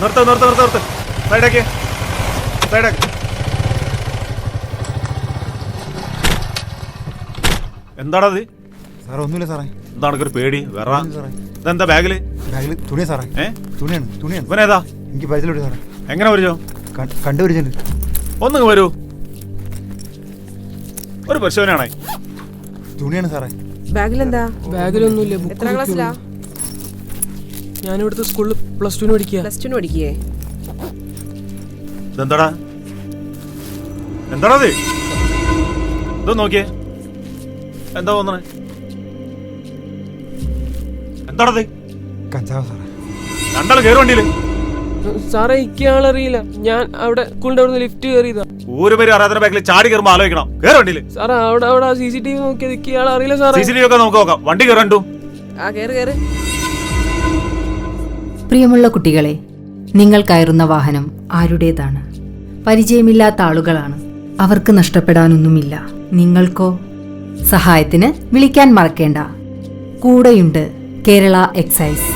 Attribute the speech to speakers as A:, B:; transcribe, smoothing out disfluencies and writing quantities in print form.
A: നിർത്ത്. സൈഡാക്കി. എന്താണത്?
B: സാറേ ഒന്നുമില്ല സാറേ.
A: എന്താണ് ഒരു പേടി? വേറെ ഇതെന്താ ബാഗില്?
B: തുണിയാ സാറേ. തുണിയാണ്.
A: ഇവനേതാ?
B: എനിക്ക് പരിചയമില്ല സാറേ.
A: എങ്ങനെ വരോ?
B: കണ്ടുപിടിച്ചിട്ടുണ്ട്.
A: ഒന്നിങ്ങ് വരൂ. ഒരു പരിശോധനയാണേ.
B: തുണിയാണ് സാറേ.
C: ബാഗിലെന്താ?
D: ബാഗിലൊന്നുമില്ല.
C: എത്ര ക്ലാസ്സിലാ?
D: ഞാനിവിടുത്തെ സ്കൂളിൽ +2 പഠിക്കുക.
C: +2 പഠിക്കേ?
A: ഇതെന്താടാ ഇത്? ഇത് നോക്കിയേ. എന്താ തോന്നണേ? എന്താണത്?
B: കഞ്ചാവ് സാറേ.
A: രണ്ടാൾ കയറി വണ്ടിയില്.
D: സാറേ ഇയാളറിയില്ല. ഞാൻ അവിടെ സ്കൂളിന്റെ അവിടെ ലിഫ്റ്റ് കയറിയതാ.
A: ഒരു പേര് അറിയാത്ത ബാഗിൽ ചാടി കയറുമ്പോ ആലോചിക്കണം. കയറി വണ്ടിയില്.
D: സാറേ അവിടെ CCTV നോക്കിയത് ഇയാളറിയില്ല സാറേ.
A: CCTV ഒക്കെ നമുക്ക് നോക്കാം. വണ്ടി കയറണ്ടു.
C: കേറ്.
E: പ്രിയമുള്ള കുട്ടികളെ, നിങ്ങൾ കയറുന്ന വാഹനം ആരുടേതാണ്? പരിചയമില്ലാത്ത ആളുകളാണ്. അവർക്ക് നഷ്ടപ്പെടാനൊന്നുമില്ല. നിങ്ങൾക്കോ? സഹായത്തിന് വിളിക്കാൻ മറക്കേണ്ട. കൂടെയുണ്ട് കേരള എക്സൈസ്.